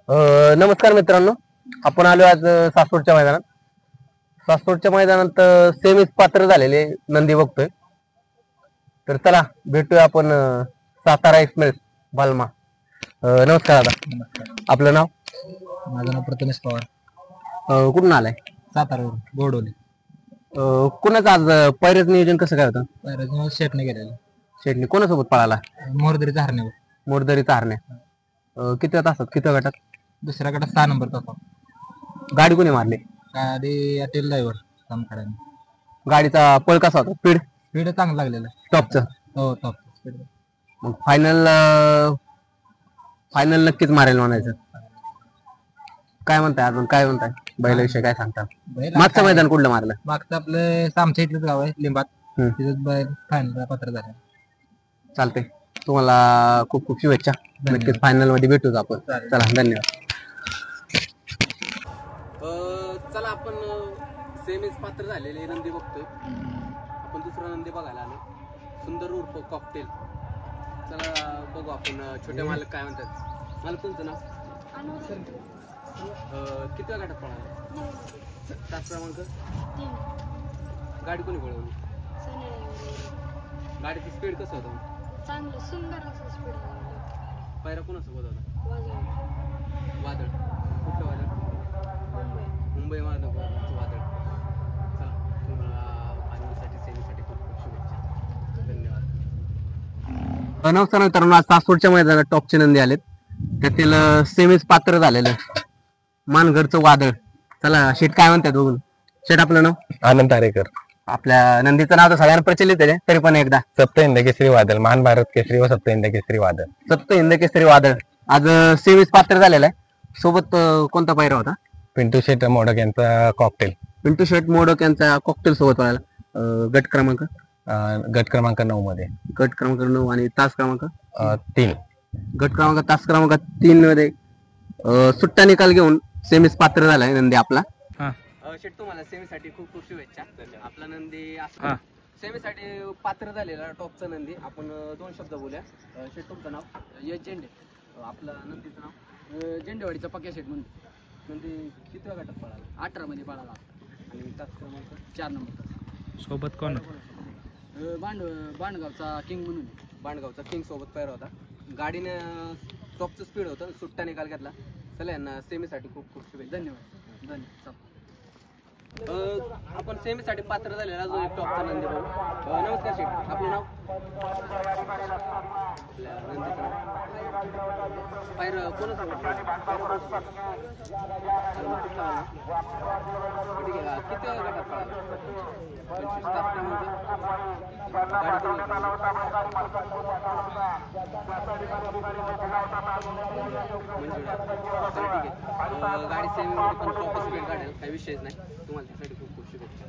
नमस्कार मित्रांनो, आपण आलो आज सासवडच्या मैदानात. सासवडच्या मैदानात सेमीज पात्र झालेले नंदी बघतोय. तर चला भेटूया आपण सातारा एक्सप्रेस बालमा. नमस्कार दादा. नमस्कार. आपलं नाव? माझं नाव प्रथमेश पवार. कुठून आलाय? सातारावरून गोडवली. कुणाचं आज पहिल्याच नियोजन कसं काय होतं? पहिल्याच शेटने गेलेलं. शेटणी कोणासोबत पळाला? मोरदरीचा हरण्यावर. मोरदरीचा हरण्या. किती असतात? किती गटात? दुसऱ्या गटात 6 नंबर होता. गाडी कोणी मारली? गाडी अटेल ड्रायव्हर कामखाड्याने. गाडीचा पळ कसा होता? स्पीड स्पीड चांगलं लागलेलं. टॉपचं? हो, टॉप स्पीड. मग फायनल नक्कीच मारेल म्हणायचं. काय म्हणताय अजून? काय म्हणताय बैलाविषयी? काय सांगता? मागचं मैदान कुठलं मारलं? मागचं आपलं आमच्या इथलंच गाव आहे लिंबात. तिथंच बैल फायनल पात्र झालं. चालतंय. तुम्हाला खूप खूप शुभेच्छा. नक्कीच फायनल मध्ये भेटूच आपण. चला, धन्यवाद. चला आपण सेमीज पात्र झालेले नंदी बघतोय. आपण दुसरा नंदी बघायला आलो, सुंदर उर्फ कॉकटेल. चला बघू आपण छोटे मालक काय म्हणतात. मालक तुमचं नाव? किती गाठात पळाला? तास क्रमांक? गाडी कोणी पळवली? गाडीची स्पीड कसं होतं? चांगलं सुंदर असं स्पीड आहे. पायरा कोणासोबत होता? वादळ. कुठलं वादळ? मुंबई वादळ. चला, तुम्हाला फायनलसाठी सेमीसाठी खूप खूप शुभेच्छा. धन्यवाद. नमस्कार मित्रांनो, आज सासवडच्या मैदानात टॉपचे नंदी आलेत. त्यातील सेमीज पात्र झालेलं मानगडचं वादळ. चला शेठ काय म्हणतात बघून. शेठ आपलं नाव? आनंद तारेकर. आपल्या नंदीचं नाव तर सगळ्यांना प्रचलित आहे, तरी पण एकदा. सप्त हिंद केसरी वादळ, महान भारत केसरी व सप्त हिंद केसरी वादळ. सप्त हिंद केसरी वादळ आज सेमीज पात्र झालेला आहे. सोबत कोणता पायरा होता? पिंटू शेट मोडक यांचा कॉकटेल. पिंटू शेट मोडक यांचा कॉकटेल सोबत पळाला. गट क्रमांक? गट क्रमांक 9 मध्ये. गट क्रमांक 9 आणि तास क्रमांक 3. गट क्रमांक तास क्रमांक 3 मध्ये सुट्टा निकाल घेऊन सेमीज पात्र झालाय नंदी आपला. शेट तुम्हाला सेमीसाठी खूप खूप शुभेच्छा. आपला नंदी सेमीसाठी पात्र झालेला टॉपचा नंदी. आपण 2 शब्द बोलूया. शेट तुमचं नाव? यश झेंडे. आपलं नंदीचं नाव? झेंडेवाडीचा पक्या शेट म्हणून. नंदी किती गटात पळाला? 18 मध्ये पळाला. आणि तास क्रमांक 4 नंबर. सोबत कोण? बांडगावचा किंग म्हणून. बांडगावचा किंग सोबत पैर होता. गाडीने टॉपचं स्पीड होतं, सुट्टा निकाल घेतला. चला यांना सेमीसाठी खूप खूप शुभेच्छा. धन्यवाद. आपण सेमीसाठी पात्र झालेला जो एक टॉपचा नंदी बघू. नमस्कार शेठ, आपलं नाव? पायर कोणच किती गटात पळाला? 25 तास क्रमांक? गाडी सेमीमध्ये पण टॉप स्पीड काढेल, काही विषयच नाही. तुम्हाला त्यासाठी खूप खूप शुभेच्छा.